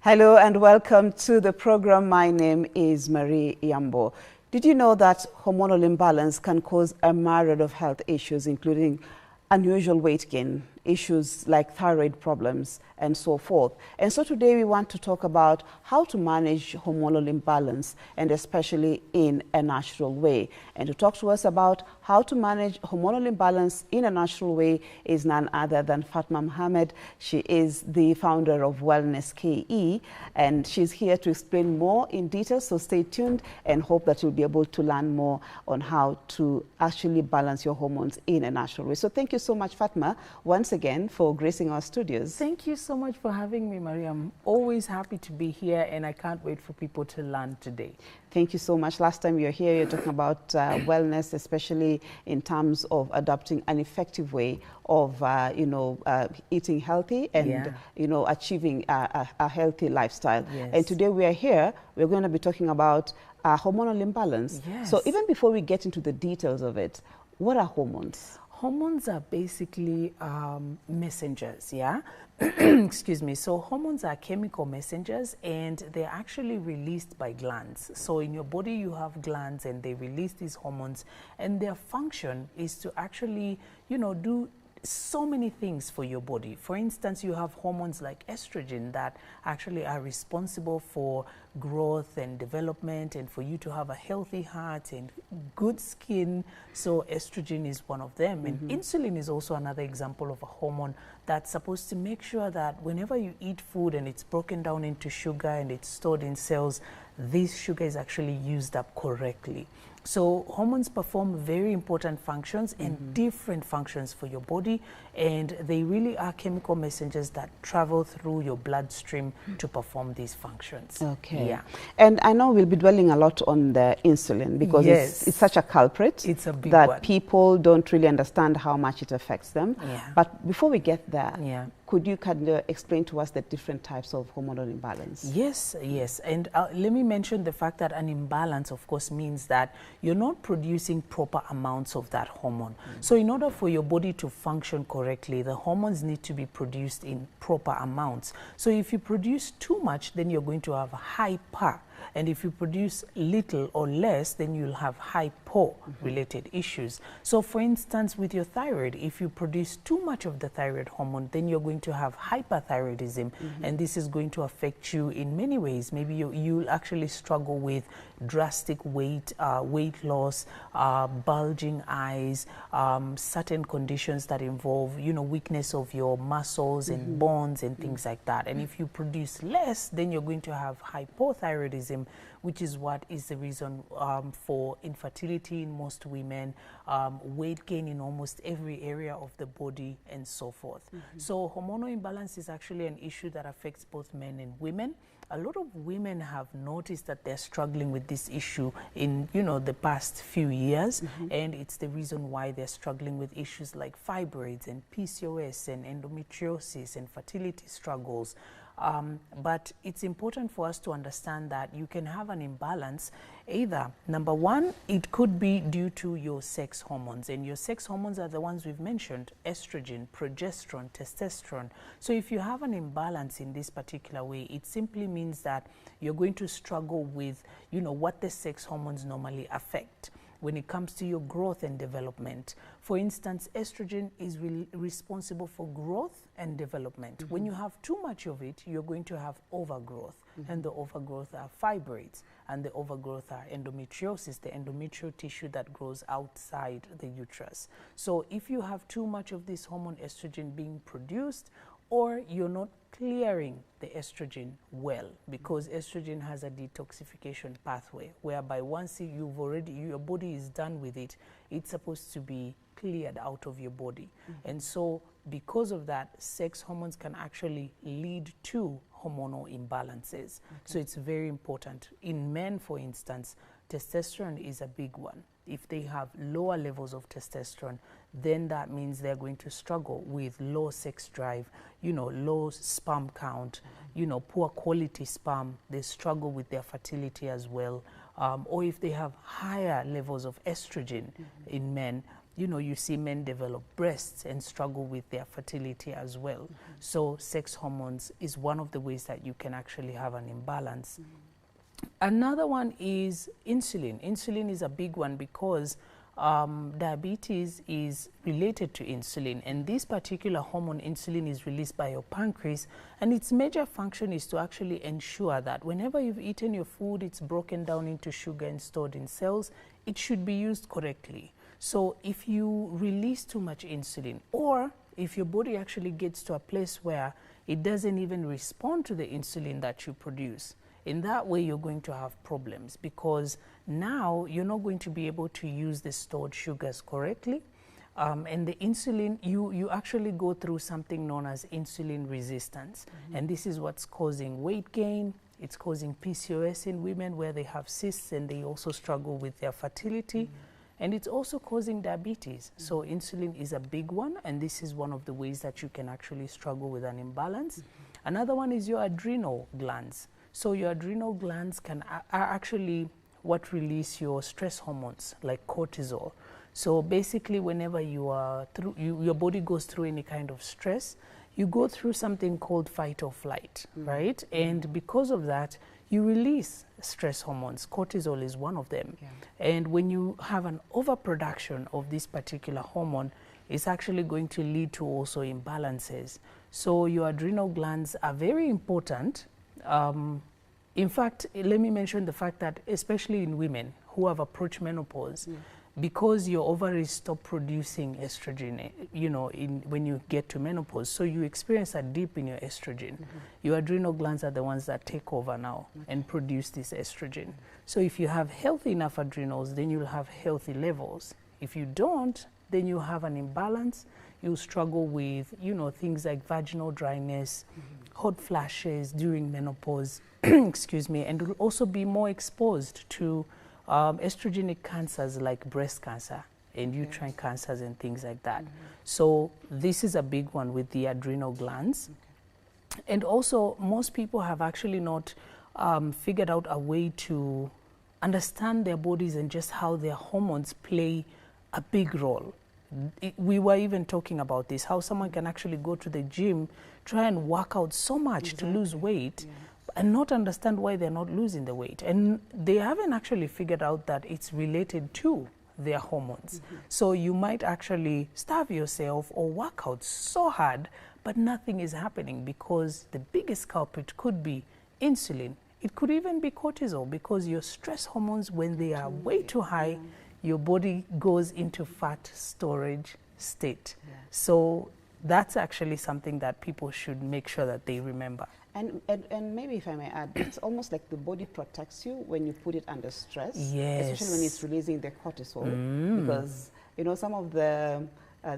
Hello and welcome to the program. My name is Marie Yambo. Did you know that hormonal imbalance can cause a myriad of health issues, including unusual weight gain, issues like thyroid problems, and so forth? And so today we want to talk about how to manage hormonal imbalance, and especially in a natural way. And to talk to us about how to manage hormonal imbalance in a natural way is none other than Fatma Mohammed. She is the founder of WellnessKE, and she's here to explain more in detail. So stay tuned and hope that you'll be able to learn more on how to actually balance your hormones in a natural way. So thank you so much, Fatma, once again for gracing our studios. Thank you so much for having me, Maria. I'm always happy to be here, and I can't wait for people to learn today. Thank you so much. Last time you were here, you're talking about wellness, especially in terms of adopting an effective way of, eating healthy and, achieving a healthy lifestyle. Yes. And today we are here, we're going to be talking about hormonal imbalance. Yes. So even before we get into the details of it, what are hormones? Hormones are basically messengers, yeah? Excuse me. So hormones are chemical messengers, and they're actually released by glands. So in your body you have glands, and they release these hormones, and their function is to actually, do so many things for your body. For instance, you have hormones like estrogen that actually are responsible for growth and development, and for you to have a healthy heart and good skin. So estrogen is one of them. And insulin is also another example of a hormone that's supposed to make sure that whenever you eat food and it's broken down into sugar and it's stored in cells, this sugar is actually used up correctly. So hormones perform very important functions and different functions for your body, and they really are chemical messengers that travel through your bloodstream to perform these functions. Okay. Yeah. And I know we'll be dwelling a lot on the insulin because Yes. it's such a culprit. It's a big that one. people don't really understand how much it affects them. Yeah. But before we get there, Yeah. could you kind of explain to us the different types of hormonal imbalance? Yes, yes. And let me mention the fact that an imbalance, of course, means that you're not producing proper amounts of that hormone. So in order for your body to function correctly, the hormones need to be produced in proper amounts. So if you produce too much, then you're going to have hyper. And if you produce little or less, then you'll have hypo-related issues. So for instance, with your thyroid, if you produce too much of the thyroid hormone, then you're going to have hyperthyroidism. And this is going to affect you in many ways. Maybe you'll actually struggle with drastic weight loss, bulging eyes, certain conditions that involve, weakness of your muscles and bones and things like that. And if you produce less, then you're going to have hypothyroidism, which is what is the reason for infertility in most women, weight gain in almost every area of the body, and so forth. So hormonal imbalance is actually an issue that affects both men and women. A lot of women have noticed that they're struggling with this issue in, the past few years, and it's the reason why they're struggling with issues like fibroids and PCOS and endometriosis and fertility struggles. But it's important for us to understand that you can have an imbalance. Either, number one, it could be due to your sex hormones, and your sex hormones are the ones we've mentioned: estrogen, progesterone, testosterone. So if you have an imbalance in this particular way, it simply means that you're going to struggle with, what the sex hormones normally affect when it comes to your growth and development. For instance, estrogen is responsible for growth and development. When you have too much of it, you're going to have overgrowth, and the overgrowth are fibroids, and the overgrowth are endometriosis, the endometrial tissue that grows outside the uterus. So if you have too much of this hormone estrogen being produced, or you're not clearing the estrogen well, because estrogen has a detoxification pathway whereby once your body is done with it, it's supposed to be cleared out of your body. And so because of that, sex hormones can actually lead to hormonal imbalances. So it's very important. In men, for instance, testosterone is a big one. If they have lower levels of testosterone, then that means they're going to struggle with low sex drive, low sperm count, poor quality sperm. They struggle with their fertility as well. Or if they have higher levels of estrogen in men, you see men develop breasts and struggle with their fertility as well. So sex hormones is one of the ways that you can actually have an imbalance. Another one is insulin. Insulin is a big one because diabetes is related to insulin, and this particular hormone, insulin, is released by your pancreas, and its major function is to actually ensure that whenever you've eaten your food, it's broken down into sugar and stored in cells. It should be used correctly. So if you release too much insulin, or if your body actually gets to a place where it doesn't even respond to the insulin that you produce, in that way you're going to have problems, because now you're not going to be able to use the stored sugars correctly. And the insulin, you actually go through something known as insulin resistance. And this is what's causing weight gain. It's causing PCOS in women where they have cysts and they also struggle with their fertility. And it's also causing diabetes. So insulin is a big one, and this is one of the ways that you can actually struggle with an imbalance. Another one is your adrenal glands. So your adrenal glands are actually what release your stress hormones like cortisol. So basically whenever your body goes through any kind of stress, you go through something called fight or flight, right? And because of that, you release stress hormones. Cortisol is one of them. And when you have an overproduction of this particular hormone, it's actually going to lead to also imbalances. So your adrenal glands are very important. In fact, let me mention the fact that especially in women who have approached menopause, because your ovaries stop producing estrogen, when you get to menopause, so you experience a dip in your estrogen. Your adrenal glands are the ones that take over now and produce this estrogen. So if you have healthy enough adrenals, then you'll have healthy levels. If you don't, then you have an imbalance. You'll struggle with, things like vaginal dryness, hot flashes during menopause, excuse me, and will also be more exposed to estrogenic cancers like breast cancer and uterine cancers and things like that. So this is a big one with the adrenal glands. And also, most people have actually not figured out a way to understand their bodies and just how their hormones play a big role. We were even talking about this, how someone can actually go to the gym, try and work out so much to lose weight, and not understand why they're not losing the weight. And they haven't actually figured out that it's related to their hormones. So you might actually starve yourself or work out so hard, but nothing is happening because the biggest culprit could be insulin. It could even be cortisol, because your stress hormones, when they are way too high, your body goes into fat storage state. So that's actually something that people should make sure that they remember. And maybe if I may add, it's almost like the body protects you when you put it under stress, especially when it's releasing the cortisol, because some of the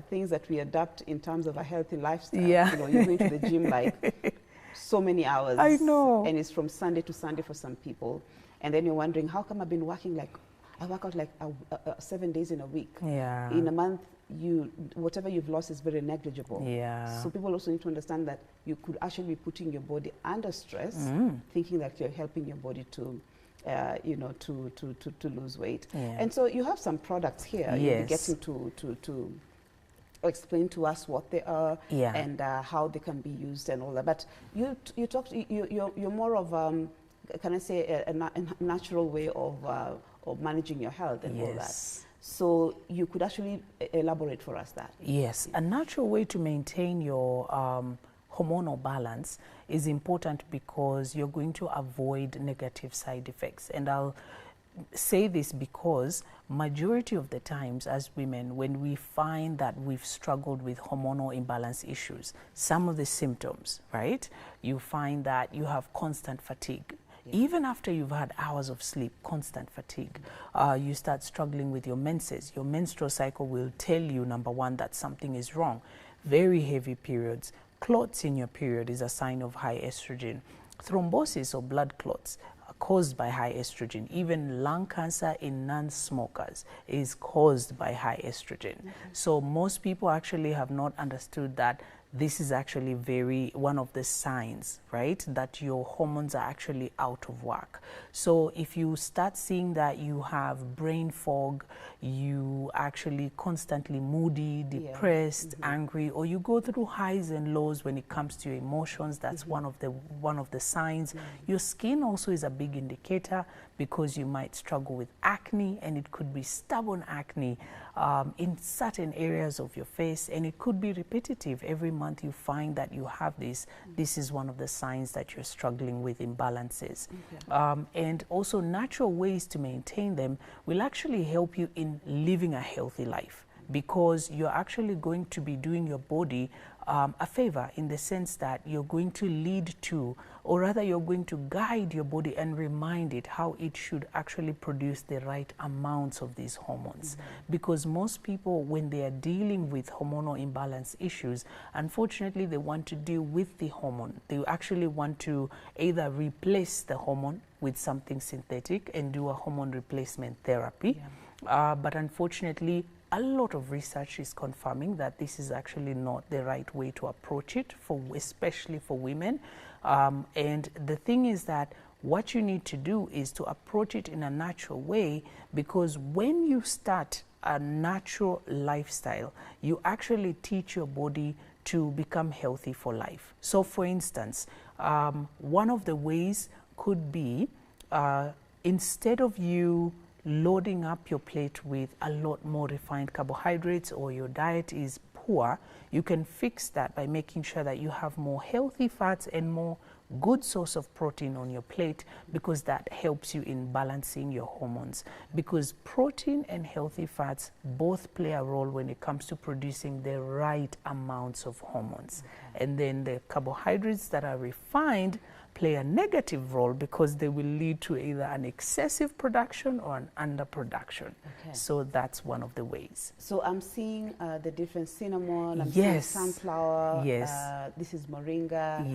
things that we adapt in terms of a healthy lifestyle, you're going to the gym like so many hours. I know. And it's from Sunday to Sunday for some people. And then you're wondering, how come I've been working I work out like 7 days in a week. In a month, whatever you've lost is very negligible. So people also need to understand that you could actually be putting your body under stress, thinking that you're helping your body to, to lose weight. And so you have some products here. You'll be getting to explain to us what they are and how they can be used and all that. But you're more of can I say a natural way of managing your health and all that. So you could actually elaborate for us that. Yes, a natural way to maintain your hormonal balance is important because you're going to avoid negative side effects. And I'll say this because majority of the times as women, when we find that we've struggled with hormonal imbalance issues, some of the symptoms, right? You find that you have constant fatigue. Even after you've had hours of sleep, constant fatigue, you start struggling with your menses. Your menstrual cycle will tell you, number one, that something is wrong. Very heavy periods. Clots in your period is a sign of high estrogen. Thrombosis or blood clots are caused by high estrogen. Even lung cancer in non-smokers is caused by high estrogen. So most people actually have not understood that this is actually one of the signs, right, that your hormones are actually out of whack. So if you start seeing that you have brain fog, you actually constantly moody, depressed, angry, or you go through highs and lows when it comes to your emotions, that's one of the signs. Your skin also is a big indicator, because you might struggle with acne, and it could be stubborn acne in certain areas of your face, and it could be repetitive. Every month you find that you have this. This is one of the signs that you're struggling with imbalances. And also natural ways to maintain them will actually help you in living a healthy life, because you're actually going to be doing your body a favor, in the sense that you're going to lead to, or rather you're going to guide your body and remind it how it should actually produce the right amounts of these hormones. Because most people, when they are dealing with hormonal imbalance issues, unfortunately they want to deal with the hormone. They actually want to either replace the hormone with something synthetic and do a hormone replacement therapy. But unfortunately, a lot of research is confirming that this is actually not the right way to approach it, especially for women. And the thing is that what you need to do is to approach it in a natural way, because when you start a natural lifestyle, you actually teach your body to become healthy for life. So for instance, one of the ways could be, instead of you loading up your plate with a lot more refined carbohydrates, or your diet is poor, you can fix that by making sure that you have more healthy fats and more good source of protein on your plate, because that helps you in balancing your hormones. Because protein and healthy fats both play a role when it comes to producing the right amounts of hormones. And then the carbohydrates that are refined play a negative role, because they will lead to either an excessive production or an underproduction. So that's one of the ways. So I'm seeing the different cinnamon, I'm seeing sunflower, this is Moringa.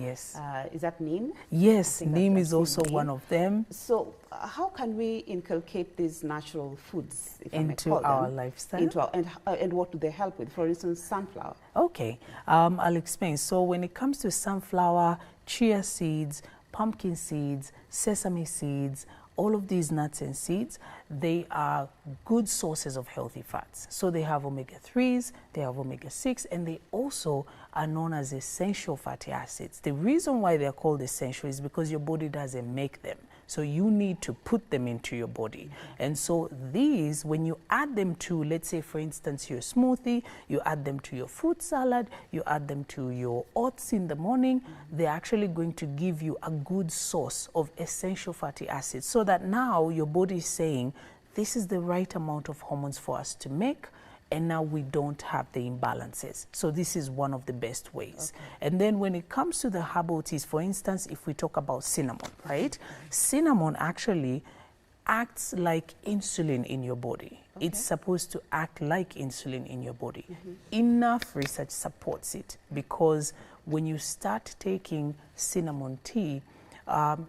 Is that neem? Yes, neem is also one of them. So how can we inculcate these natural foods, if into our lifestyle? And what do they help with? For instance, sunflower. Okay, I'll explain. So when it comes to sunflower, chia seeds, pumpkin seeds, sesame seeds, all of these nuts and seeds, they are good sources of healthy fats. So they have omega-3s, they have omega-6, and they also are known as essential fatty acids. The reason why they're called essential is because your body doesn't make them. So you need to put them into your body. And so these, when you add them to, let's say for instance, your smoothie, you add them to your fruit salad, you add them to your oats in the morning, they're actually going to give you a good source of essential fatty acids, so that now your body is saying, this is the right amount of hormones for us to make, and now we don't have the imbalances. So this is one of the best ways. And then when it comes to the herbal teas, for instance, if we talk about cinnamon, right? Cinnamon actually acts like insulin in your body. It's supposed to act like insulin in your body. Enough research supports it, because when you start taking cinnamon tea,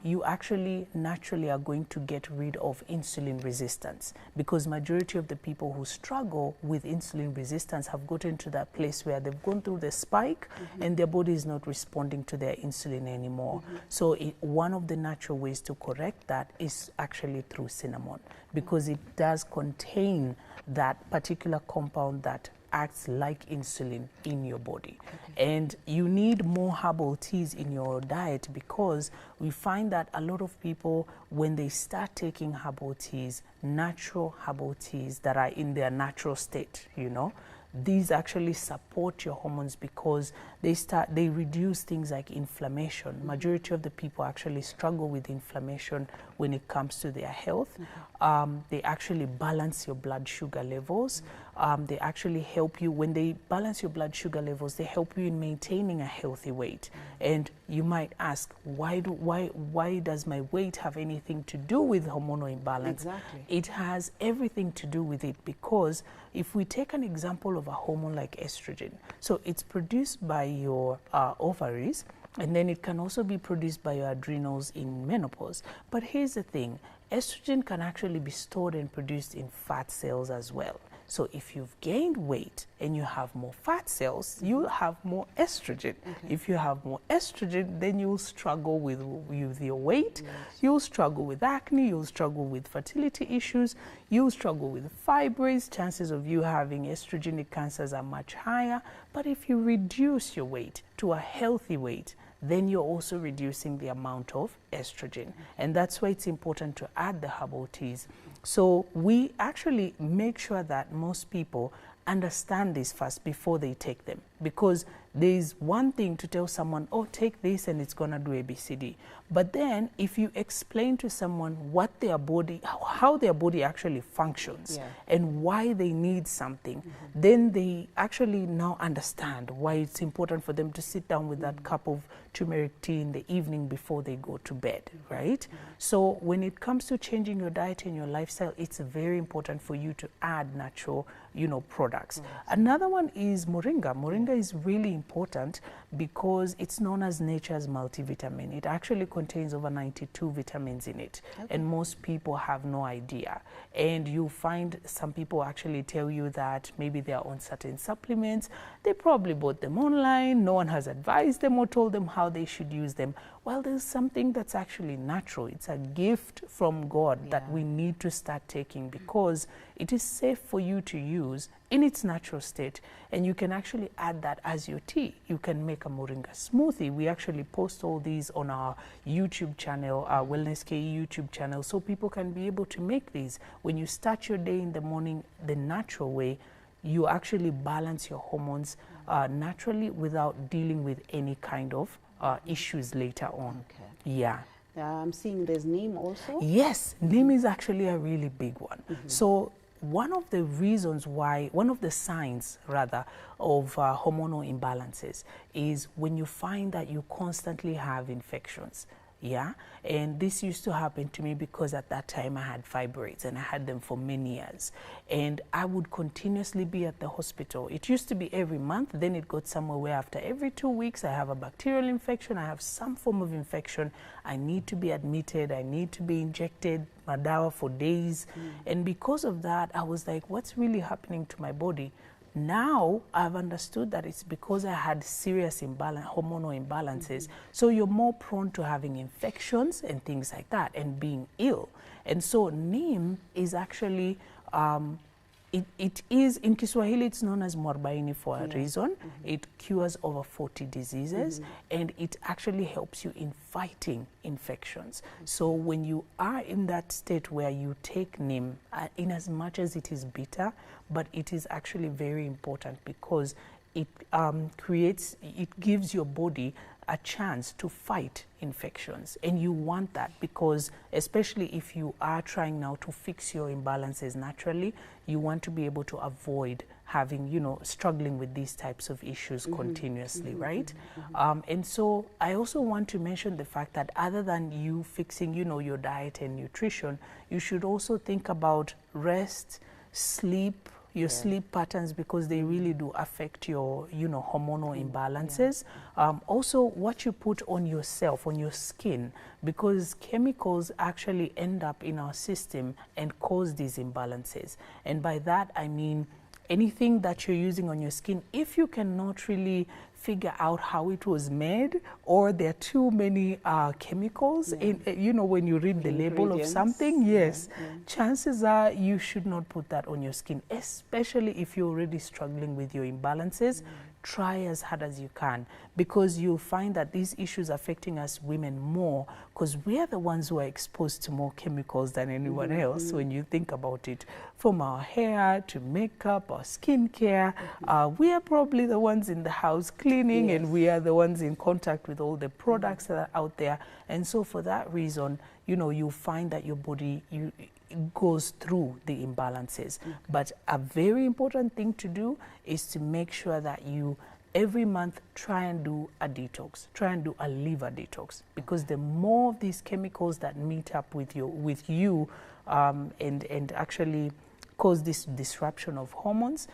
you actually naturally are going to get rid of insulin resistance, because majority of the people who struggle with insulin resistance have gotten to that place where they've gone through the spike and their body is not responding to their insulin anymore. So one of the natural ways to correct that is actually through cinnamon, because it does contain that particular compound that acts like insulin in your body. And you need more herbal teas in your diet, because we find that a lot of people, when they start taking herbal teas, natural herbal teas that are in their natural state, you know, these actually support your hormones, because they reduce things like inflammation. Majority of the people actually struggle with inflammation when it comes to their health. They actually balance your blood sugar levels. They actually help you, when they balance your blood sugar levels, they help you in maintaining a healthy weight. And you might ask, why does my weight have anything to do with hormonal imbalance? It has everything to do with it, because if we take an example of a hormone like estrogen, so it's produced by your ovaries, and then it can also be produced by your adrenals in menopause. But here's the thing, estrogen can actually be stored and produced in fat cells as well. So if you've gained weight and you have more fat cells, you'll have more estrogen. If you have more estrogen, then you'll struggle with your weight, you'll struggle with acne, you'll struggle with fertility issues, you'll struggle with fibroids. Chances of you having estrogenic cancers are much higher. But if you reduce your weight to a healthy weight, then you're also reducing the amount of estrogen. And that's why it's important to add the herbal teas. So we actually make sure that most people understand this first before they take them, because there's one thing to tell someone, oh, take this and it's gonna do ABCD. But then if you explain to someone what their body, how their body actually functions and why they need something, then they actually now understand why it's important for them to sit down with that cup of turmeric tea in the evening before they go to bed, right? So when it comes to changing your diet and your lifestyle, it's very important for you to add natural, products. Another one is Moringa. Moringa is really important because it's known as nature's multivitamin. It actually contains over 92 vitamins in it, and most people have no idea. And you find some people actually tell you that maybe they are on certain supplements, they probably bought them online, no one has advised them or told them how they should use them. Well, there's something that's actually natural. It's a gift from God that we need to start taking, because it is safe for you to use in its natural state, and you can actually add that as your tea. You can make a Moringa smoothie. We actually post all these on our YouTube channel, our WellnessKE YouTube channel, so people can be able to make these. When you start your day in the morning the natural way, you actually balance your hormones naturally without dealing with any kind of issues later on. Yeah. I'm seeing there's neem also. Yes, neem is actually a really big one. So one of the reasons why, one of the signs rather of hormonal imbalances is when you find that you constantly have infections. Yeah, and this used to happen to me because at that time I had fibroids and I had them for many years, and I would continuously be at the hospital. It used to be every month, then it got somewhere where after every 2 weeks I have a bacterial infection, I have some form of infection, I need to be admitted, I need to be injected madawa for days. And because of that, I was like, what's really happening to my body? Now I've understood that it's because I had serious hormonal imbalances. So you're more prone to having infections and things like that and being ill. And so neem is actually, it is, in Kiswahili it's known as mwarobaini for a reason. It cures over 40 diseases and it actually helps you in fighting infections. So when you are in that state where you take neem, in as much as it is bitter, but it is actually very important because it it gives your body a chance to fight infections. And you want that because, especially if you are trying now to fix your imbalances naturally, you want to be able to avoid having, struggling with these types of issues continuously, right? And so I also want to mention the fact that other than you fixing, your diet and nutrition, you should also think about rest, sleep, your sleep patterns, because they really do affect your, hormonal imbalances. Also, what you put on yourself, on your skin, because chemicals actually end up in our system and cause these imbalances. And by that, I mean anything that you're using on your skin, if you cannot really figure out how it was made, or there are too many chemicals in, when you read the label of something, chances are you should not put that on your skin, especially if you're already struggling with your imbalances. Try as hard as you can, because you'll find that these issues affecting us women more, because we are the ones who are exposed to more chemicals than anyone else when you think about it. From our hair to makeup, our skincare, we are probably the ones in the house cleaning, and we are the ones in contact with all the products that are out there. And so for that reason, you find that your body, goes through the imbalances. But a very important thing to do is to make sure that you every month try and do a detox, try and do a liver detox, because the more of these chemicals that meet up with you and actually cause this disruption of hormones,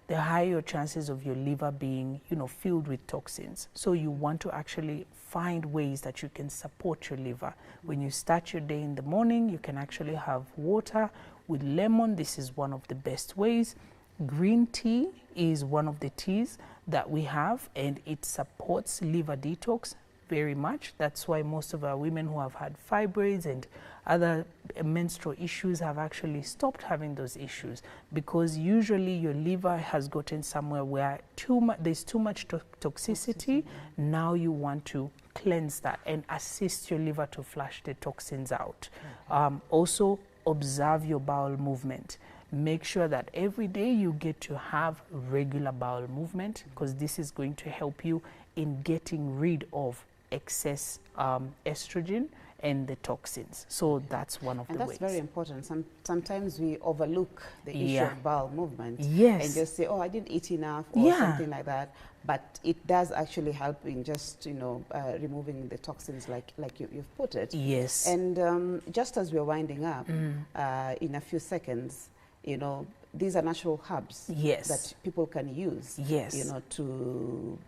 the higher your chances of your liver being, filled with toxins. So you want to actually find ways that you can support your liver. When you start your day in the morning, you can actually have water with lemon. This is one of the best ways. Green tea is one of the teas that we have, and it supports liver detox very much. That's why most of our women who have had fibroids and other menstrual issues have actually stopped having those issues, because usually your liver has gotten somewhere where there's too much toxicity. Now you want to cleanse that and assist your liver to flush the toxins out. Also, observe your bowel movement. Make sure that every day you get to have regular bowel movement, because this is going to help you in getting rid of excess estrogen and the toxins. So that's one of the ways. And that's very important. Sometimes we overlook the issue of bowel movement. Yes. And just say, oh, I didn't eat enough or something like that. But it does actually help in just, removing the toxins like you've put it. Yes. And just as we're winding up, in a few seconds, these are natural herbs that people can use, to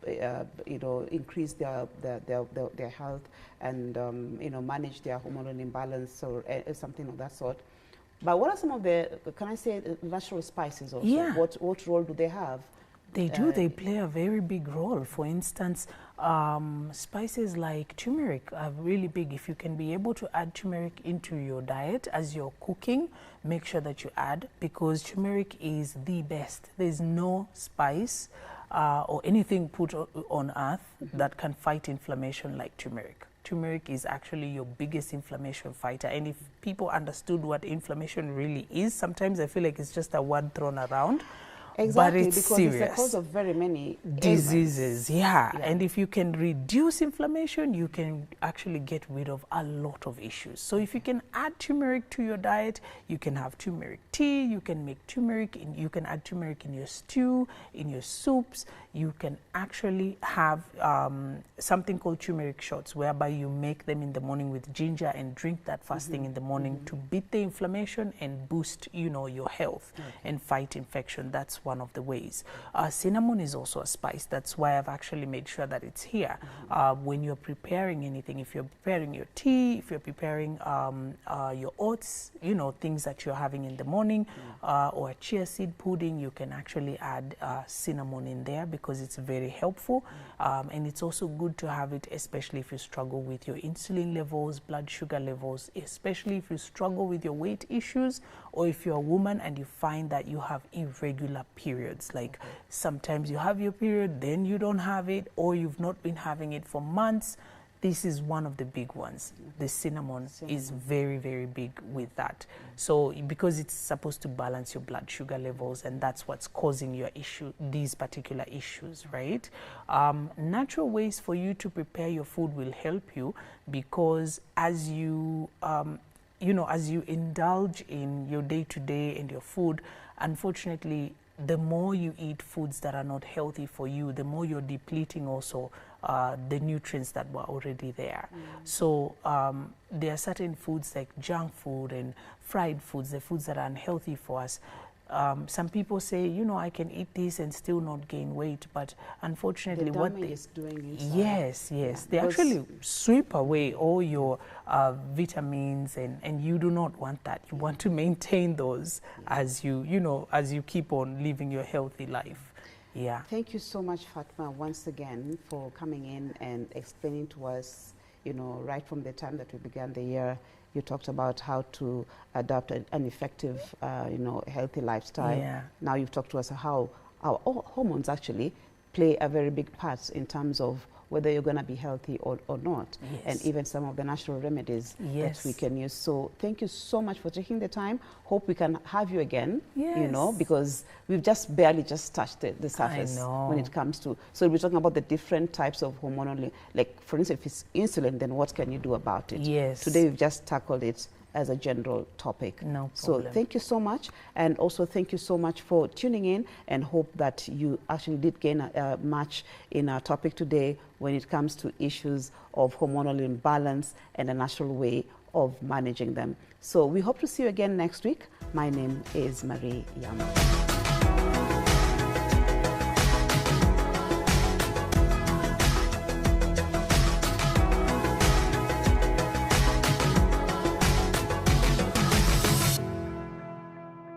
increase their health and manage their hormonal imbalance or something of that sort. But what are some of the, can I say, natural spices also? Yeah. What role do they have? They do. They play a very big role. For instance, spices like turmeric are really big. If you can be able to add turmeric into your diet as you're cooking, make sure that you add, because turmeric is the best. There's no spice or anything put on earth that can fight inflammation like turmeric. Turmeric is actually your biggest inflammation fighter. And if people understood what inflammation really is, sometimes I feel like it's just a word thrown around. Exactly, but it's because serious. It's the cause of very many diseases. And if you can reduce inflammation, you can actually get rid of a lot of issues. So if you can add turmeric to your diet, you can have turmeric tea, you can make turmeric, you can add turmeric in your stew, in your soups. You can actually have something called turmeric shots, whereby you make them in the morning with ginger and drink that first thing in the morning to beat the inflammation and boost, your health and fight infection. That's one of the ways. Cinnamon is also a spice. That's why I've actually made sure that it's here. When you're preparing anything, if you're preparing your tea, if you're preparing your oats, things that you're having in the morning, or a chia seed pudding, you can actually add cinnamon in there, because it's very helpful. And it's also good to have it, especially if you struggle with your insulin levels, blood sugar levels, especially if you struggle with your weight issues, or if you're a woman and you find that you have irregular periods. Like sometimes you have your period, then you don't have it, or you've not been having it for months. This is one of the big ones. The cinnamon is very, very big with that. So because it's supposed to balance your blood sugar levels, and that's what's causing your issue, these particular issues, right? Natural ways for you to prepare your food will help you, because as you as you indulge in your day-to-day and your food, unfortunately, the more you eat foods that are not healthy for you, the more you're depleting also the nutrients that were already there. So there are certain foods like junk food and fried foods, the foods that are unhealthy for us. Some people say, I can eat this and still not gain weight, but unfortunately what they is doing inside. They actually sweep away all your vitamins, and you do not want that. You want to maintain those as you keep on living your healthy life. Thank you so much, Fatma, once again, for coming in and explaining to us, right from the time that we began the year. You talked about how to adopt an effective, healthy lifestyle. Now you've talked to us how our hormones actually play a very big part in terms of whether you're going to be healthy or not, and even some of the natural remedies that we can use. So thank you so much for taking the time. Hope we can have you again, because we've just barely touched the surface when it comes to, so we're talking about the different types of hormonal, like for instance, if it's insulin, then what can you do about it? Today we've just tackled it as a general topic. No problem. So thank you so much, and also thank you so much for tuning in, and hope that you actually did gain much in our topic today when it comes to issues of hormonal imbalance and a natural way of managing them. So we hope to see you again next week. My name is Marie Yamo.